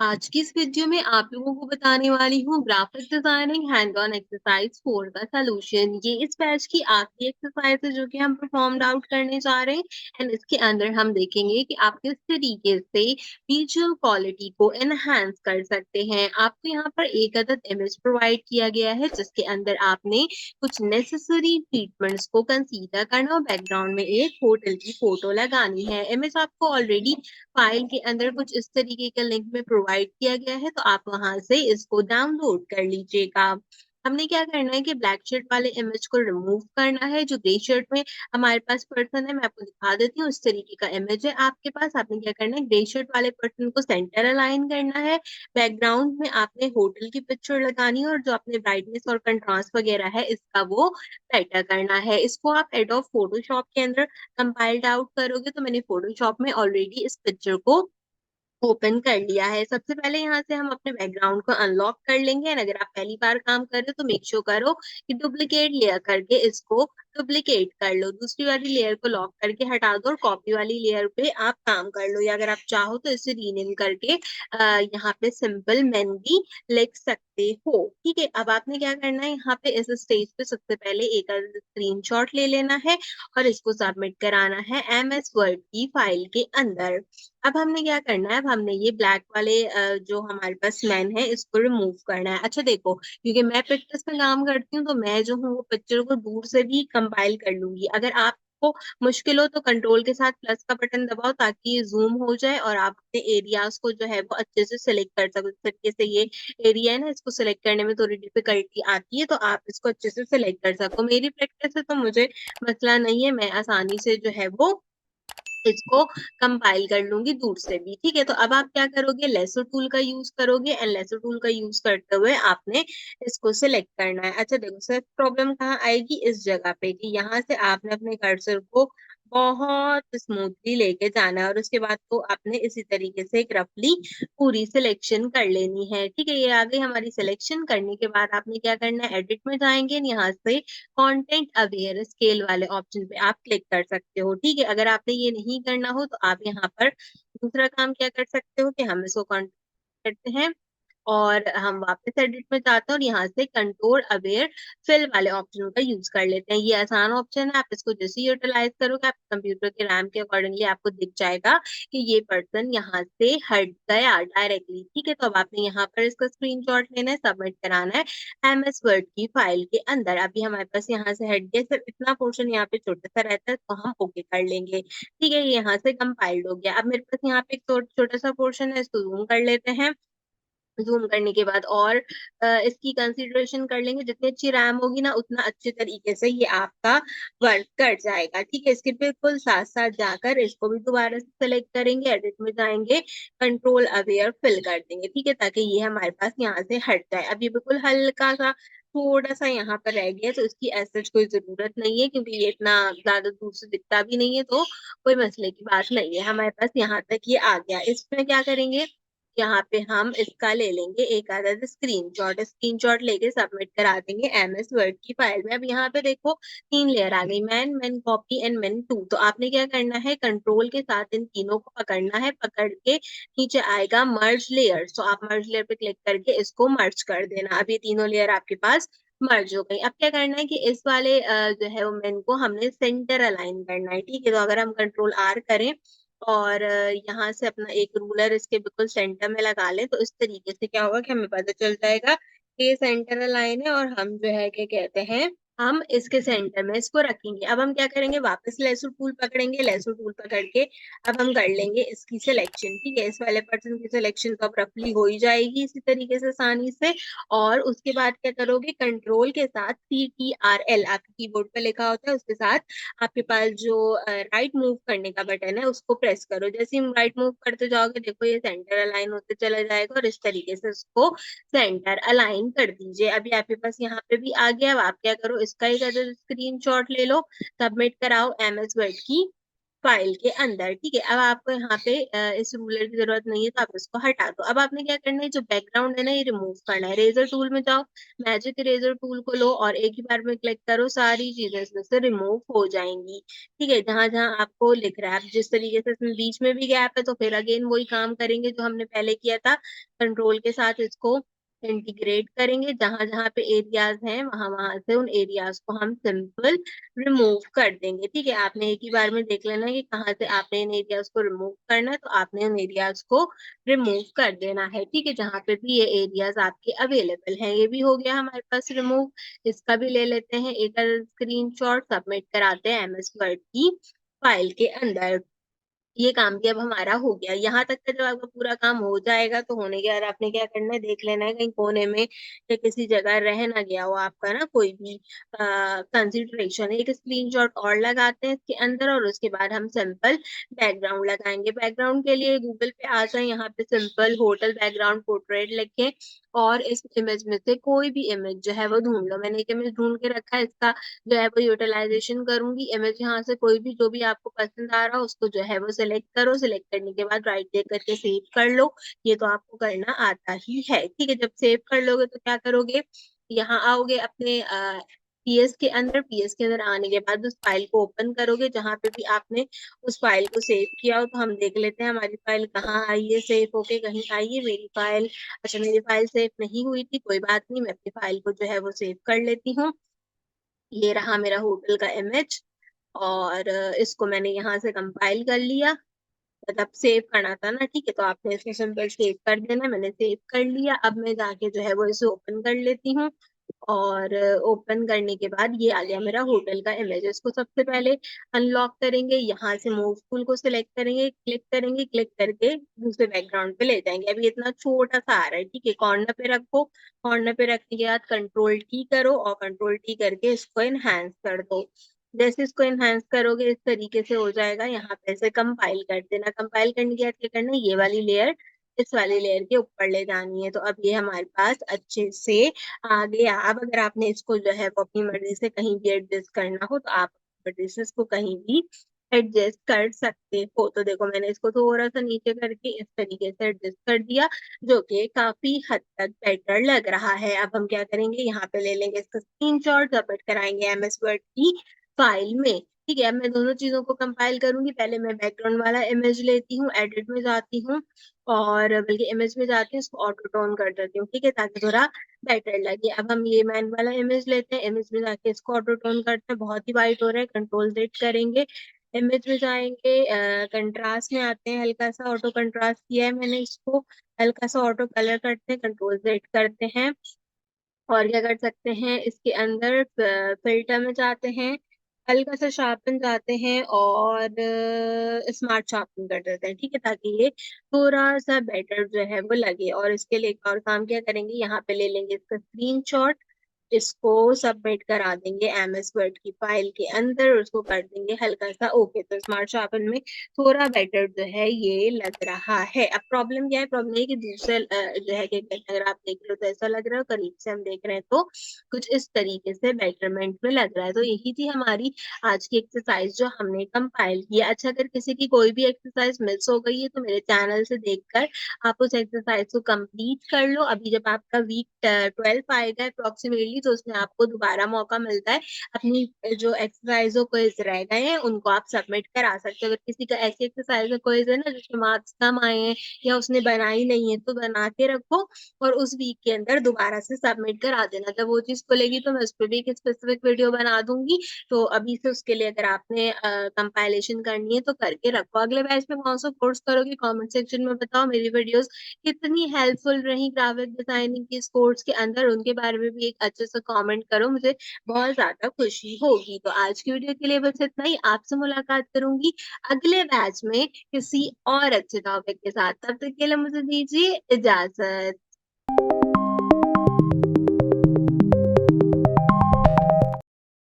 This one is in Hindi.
आज की इस वीडियो में आप लोगों को बताने वाली हूँ graphic designing hand on exercise 4 का सलूशन। ये इस बैच की आखिरी एक्सरसाइज है जो कि हम परफॉर्म्ड आउट करने जा रहे हैं। एंड इसके अंदर हम देखेंगे कि आप किस तरीके से विजुअल क्वालिटी को एनहांस कर सकते हैं। आपको यहाँ पर एक अदद इमेज प्रोवाइड किया गया है जिसके अंदर आपने कुछ नेसेसरी ट्रीटमेंट्स को कंसीडर करना और बैकग्राउंड में एक होटल की फोटो लगानी है। इमेज आपको ऑलरेडी फाइल के अंदर कुछ इस तरीके का लिंक में प्रोवाइड किया गया है, तो आप वहां से इसको डाउनलोड कर लीजिएगा। हमने क्या करना है कि ब्लैक शर्ट वाले इमेज को रिमूव करना है। जो ग्रे शर्ट में हमारे पास पर्सन है, मैं आपको दिखा देती हूँ, उस तरीके का इमेज है आपके पास। आपने क्या करना है, ग्रे शर्ट वाले पर्सन को सेंटर अलाइन करना है। बैकग्राउंड में आपने होटल की पिक्चर लगानी है और जो आपने ब्राइटनेस और कंट्रास्ट वगैरह है इसका वो सेट करना है। इसको आप एडोब फोटोशॉप के अंदर कंपाइल्ड आउट करोगे, तो मैंने फोटोशॉप में ऑलरेडी इस पिक्चर को ओपन कर लिया है। सबसे पहले यहाँ से हम अपने बैकग्राउंड को अनलॉक कर लेंगे। एंड अगर आप पहली बार काम कर रहे हो तो मेक श्योर करो कि डुप्लीकेट लेयर करके इसको डुप्लीकेट कर लो। दूसरी वाली लेयर को लॉक करके हटा दो और कॉपी वाली लेयर पे आप काम कर लो, या अगर आप चाहो तो इसे रीनेम करके यहाँ पे सिंपल मैन भी लिख सकते हो। ठीक है, अब आपने क्या करना है, यहाँ पे इस स्टेज पे सबसे पहले एक स्क्रीनशॉट ले लेना है और इसको सबमिट कराना है एमएस वर्ड की फाइल के अंदर। अब हमने क्या करना है, अब हमने ये ब्लैक वाले जो हमारे पास मैन है इसको रिमूव करना है। अच्छा देखो, क्योंकि मैं पिक्चर्स में काम करती हूँ तो मैं जो हूँ वो पिक्चर को दूर से भी कंपाइल कर लूंगी। अगर आपको मुश्किल हो तो कंट्रोल के साथ प्लस का बटन दबाओ ताकि ये जूम हो जाए और आप अपने एरियाज को जो है वो अच्छे से सिलेक्ट कर सको। इस तरीके से ये एरिया है ना, इसको सिलेक्ट करने में थोड़ी डिफिकल्टी आती है, तो आप इसको अच्छे से सिलेक्ट कर सको। मेरी प्रैक्टिस है तो मुझे मसला नहीं है, मैं आसानी से जो है वो इसको कंपाइल कर लूंगी दूर से भी। ठीक है, तो अब आप क्या करोगे, लेसो टूल का यूज करोगे। एंड लेसो टूल का यूज करते हुए आपने इसको सिलेक्ट करना है। अच्छा देखो सर, प्रॉब्लम कहाँ आएगी, इस जगह पे कि यहाँ से आपने अपने कर्सर को बहुत स्मूथली लेके जाना है और उसके बाद तो आपने इसी तरीके से एक रफली पूरी सिलेक्शन कर लेनी है। ठीक है, ये आ गई हमारी सिलेक्शन। करने के बाद आपने क्या करना है, एडिट में जाएंगे, यहाँ से कंटेंट अवेयर स्केल वाले ऑप्शन पे आप क्लिक कर सकते हो। ठीक है, अगर आपने ये नहीं करना हो तो आप यहाँ पर दूसरा काम क्या कर सकते हो कि हम इसको करते हैं और हम वापस एडिट में जाते हैं और यहाँ से कंट्रोल अवेयर फिल वाले ऑप्शन का यूज कर लेते हैं। ये आसान ऑप्शन है, आप इसको जैसे यूटिलाइज करोगे आप कंप्यूटर के रैम के अकॉर्डिंगली आपको दिख जाएगा कि ये पर्सन यहाँ से हट गया डायरेक्टली। ठीक है, तो अब आपने यहाँ पर इसका स्क्रीनशॉट लेना है, सबमिट कराना है एमएस वर्ड की फाइल के अंदर। अभी हमारे पास यहाँ से हट गया, सिर्फ इतना पोर्शन यहाँ पे छोटा सा रहता है तो हम ओके कर लेंगे। ठीक है, ये यहाँ से कंपाइल्ड हो गया। अब मेरे पास यहाँ पे एक छोटा सा पोर्शन है, इसको जूम कर लेते हैं। जूम करने के बाद और इसकी कंसीडरेशन कर लेंगे, जितनी अच्छी रैम होगी ना उतना अच्छे तरीके से ये आपका वर्क कर जाएगा। ठीक है, इसके बिल्कुल साथ साथ जाकर इसको भी दोबारा से सिलेक्ट करेंगे, एडिट में जाएंगे, कंट्रोल अवेयर फिल कर देंगे। ठीक है, ताकि ये हमारे पास यहाँ से हट जाए। अब ये बिल्कुल हल्का सा थोड़ा सा यहाँ पर रह गया, तो इसकी ऐसा कोई जरूरत नहीं है क्योंकि ये इतना ज्यादा दूर से दिखता भी नहीं है, तो कोई मसले की बात नहीं है। हमारे पास यहाँ तक ये आ गया। इसमें क्या करेंगे, यहाँ पे हम इसका ले लेंगे एक आधा स्क्रीनशॉट लेके सबमिट करा देंगे एमएस वर्ड की फाइल में। अब यहाँ पे देखो 3 लेयर आ गई, man man copy and man two. तो आपने क्या करना है, कंट्रोल के साथ इन तीनों को पकड़ना है, पकड़ के नीचे आएगा मर्ज लेयर, तो आप मर्ज लेयर पे क्लिक करके इसको मर्ज कर देना। अब ये तीनों लेयर आपके पास मर्ज हो गई। अब क्या करना है कि इस वाले जो है वो मैन को हमने सेंटर अलाइन करना है। ठीक है, तो अगर हम कंट्रोल आर करें और यहाँ से अपना एक रूलर इसके बिल्कुल सेंटर में लगा लें, तो इस तरीके से क्या होगा कि हमें पता चल जाएगा कि ये सेंटर लाइन है और हम जो है क्या कहते हैं, हम इसके सेंटर में इसको रखेंगे। अब हम क्या करेंगे, वापस लेसो टूल पकड़ेंगे, लेसो टूल पकड़ के अब हम कर लेंगे इसकी सिलेक्शन। ठीक है, इस वाले पर्सन की सिलेक्शन तो अब रफली हो ही जाएगी इसी तरीके से आसानी से। और उसके बाद क्या करोगे, कंट्रोल के साथ CTRL आपके कीबोर्ड पे लिखा होता है, उसके साथ आपके पास जो राइट मूव करने का बटन है उसको प्रेस करो। जैसे ही राइट मूव करते जाओगे देखो ये सेंटर अलाइन होते चला जाएगा और इस तरीके से उसको सेंटर अलाइन कर दीजिए। अभी आपके पास यहाँ पे भी आ गया। अब आप क्या करो, इसका एक अदर स्क्रीनशॉट ले लो, सबमिट कराओ एमएस वर्ड की फाइल के अंदर, ठीक है? अब आपको यहाँ पे इस रूलर की ज़रूरत नहीं है तो आप इसको हटा दो। अब आपने क्या करना है, जो बैकग्राउंड है ना, ये रिमूव करना है। इरेज़र टूल में जाओ, मैजिक इरेज़र टूल को लो और एक ही बार में क्लिक करो, सारी चीज़ें इसमें से रिमूव हो जाएँगी, ठीक है? जहाँ-जहाँ आपको लिख रहा है, अब जिस तरीके से इसमें बीच में भी गैप है तो फिर अगेन वही काम करेंगे जो हमने पहले किया था, कंट्रोल के साथ इसको इंटीग्रेट करेंगे, जहाँ-जहाँ पे एरियाज़ हैं, वहाँ-वहाँ से उन एरियाज़ को हम सिंपल रिमूव कर देंगे, ठीक है? आपने एक ही बार में देख लेना है कि कहाँ से आपने इन एरियाज़ को रिमूव करना है, तो आपने उन एरियाज़ को रिमूव कर देना है, ठीक है? जहाँ पे भी ये एरियाज़ आपके अवेलेबल हैं, ये भी हो गया हमारे पास रिमूव। इसका भी ले लेते हैं एक स्क्रीनशॉट, सबमिट कराते हैं एमएस वर्ड की फाइल के अंदर। ये काम भी अब हमारा हो गया। यहाँ तक का जब आपका पूरा काम हो जाएगा तो होने के बाद आपने क्या करना है, देख लेना है कहीं कोने में या किसी जगह रह ना गया हो आपका ना कोई भी कंसिडरेशन। एक स्क्रीनशॉट और लगाते हैं इसके अंदर और उसके बाद हम सिंपल बैकग्राउंड लगाएँगे। बैकग्राउंड के लिए गूगल पे आ जाएँ, यहाँ पे सिंपल होटल बैकग्राउंड पोर्ट्रेट लिखें और इस इमेज में से कोई भी इमेज जो है वो ढूँढ लो। मैंने एक इमेज ढूँढ के रखा है, इसका जो है वो यूटिलाइज़ेशन करूँगी। इमेज यहाँ से कोई भी जो भी आपको पसंद आ रहा हो उसको जो है वो सिलेक्ट करो, सिलेक्ट करने के बाद राइट क्लिक करके सेव कर लो। ये तो आपको करना आता ही है, ठीक है? जब सेव कर लोगे तो क्या करोगे, यहाँ आओगे अपने पीएस के अंदर, पीएस के अंदर आने के बाद उस फाइल को ओपन करोगे जहाँ पे भी आपने उस फाइल को सेव किया हो। तो हम देख लेते हैं हमारी फाइल कहाँ आई है सेव होके, कहीं आई है मेरी फाइल। अच्छा, मेरी फाइल सेव नहीं हुई थी, कोई बात नहीं, मैं अपनी फाइल को जो है वो सेव कर लेती हूँ। ये रहा मेरा होटल का इमेज और इसको मैंने यहाँ से कंपाइल कर लिया, मतलब सेव करना था ना, ठीक है? तो आपने इसको सिंपल सेव कर देना, मैंने सेव कर लिया। अब मैं जाके जो है वो इसे ओपन कर लेती हूँ और ओपन करने के बाद ये आ गया मेरा होटल का इमेज। इसको सबसे पहले अनलॉक करेंगे, यहाँ से मूव टूल को सिलेक्ट करेंगे, क्लिक करके दूसरे बैकग्राउंड पे ले जाएँगे। अभी इतना छोटा-सा आ रहा है, ठीक है? कॉर्नर पे रखो, कॉर्नर पे रखने के बाद कंट्रोल टी करो और कंट्रोल टी करके इसको एनहांस कर दो। जैसे इसको एनहांस करोगे इस तरीके से हो जाएगा, यहाँ पे इसे कंपाइल कर देना। कंपाइल करने के बाद क्या करना है, ये वाली लेयर इस वाली लेयर के ऊपर ले जानी है। तो अब ये हमारे पास अच्छे से आ गया। अब अगर आपने इसको जो है वो अपनी मर्ज़ी से कहीं भी एडजस्ट करना हो, तो आप अपनी मर्ज़ी से इसको कहीं भी एडजस्ट कर सकते हो। तो देखो मैंने इसको थोड़ा-सा नीचे करके इस तरीके से एडजस्ट कर दिया, जो कि काफ़ी हद तक बेटर लग रहा है। अब हम क्या करेंगे, यहाँ पे ले लेंगे इसका स्क्रीनशॉट, सबमिट कराएँगे एमएस वर्ड की फाइल में, ठीक है? अब मैं दोनों चीज़ों को कंपाइल करूँगी। पहले मैं बैकग्राउंड वाला इमेज लेती हूँ, एडिट में जाती हूँ और बल्कि इमेज में जाती हूँ, इसको ऑटो टोन कर देती हूँ, ठीक है? ताकि थोड़ा बेटर लगे। अब हम ये मैन वाला इमेज लेते हैं, इमेज में जाके इसको ऑटो टोन करते हैं, बहुत ही व्हाइट हो रहा है, कंट्रोल ज़ेड करेंगे। इमेज में जाएँगे, कंट्रास्ट में आते हैं, हल्का-सा ऑटो कंट्रास्ट किया है मैंने इसको, हल्का-सा ऑटो कलर करते हैं, कंट्रोल ज़ेड करते हैं। और क्या कर सकते हैं, इसके अंदर फ़िल्टर में जाते हैं, हल्का-सा शार्पन जाते हैं और स्मार्ट शार्पन कर देते हैं, ठीक है? ताकि ये थोड़ा-सा बेटर जो है वो लगे और इसके लिए एक और काम क्या करेंगे, यहाँ पे ले लेंगे इसका स्क्रीनशॉट, इसको सबमिट करा देंगे एमएस वर्ड की फाइल के अंदर और उसको कर देंगे हल्का-सा ओके। तो स्मार्ट शार्पन में थोड़ा बेटर जो है ये लग रहा है। अब प्रॉब्लम क्या है, प्रॉब्लम ये है कि दूसरे जो है कि अगर आप देख रहे हो तो ऐसा लग रहा है, करीब से हम देख रहे हैं तो कुछ इस तरीके से बेटरमेंट में लग रहा है। तो यही थी हमारी आज की एक्सरसाइज़ जो हमने कंपाइल की है। अच्छा, अगर किसी की कोई भी एक्सरसाइज़ मिस हो गई है तो मेरे चैनल से देखकर आप उस एक्सरसाइज़ को कंप्लीट कर लो। अभी जब आपका वीक 12 आएगा अप्रॉक्सिमेटली तो उसमें आपको दोबारा मौका मिलता है अपनी जो एक्सरसाइज़ और क्विज़ रह गए हैं उनको आप सबमिट करा सकते हो। अगर किसी का ऐसी एक्सरसाइज़ या क्विज़ है ना जिसमें मार्क्स कम आए हैं या उसने बनाई नहीं है तो बना के रखो और उस वीक के अंदर दोबारा से सबमिट करा देना। जब वो चीज़ खुलेगी तो मैं उस पे भी एक स्पेसिफिक वीडियो बना दूँगी। तो अभी से उसके लिए अगर आपने कंपाइलेशन करनी है तो करके रखो। अगले बैच में कौन-सा कोर्स करोगे कमेंट सेक्शन में बताओ। मेरी वीडियोज़ कितनी हेल्पफुल रही ग्राफिक डिज़ाइनिंग की इस कोर्स के अंदर उनके बारे में भी एक अच्छे से कमेंट करो, मुझे बहुत ज़्यादा खुशी होगी। तो आज की वीडियो के लिए बस इतना ही, आपसे मुलाकात करूँगी अगले बैच में किसी और अच्छे टॉपिक के साथ। तब तक के लिए मुझे दीजिए इजाज़त।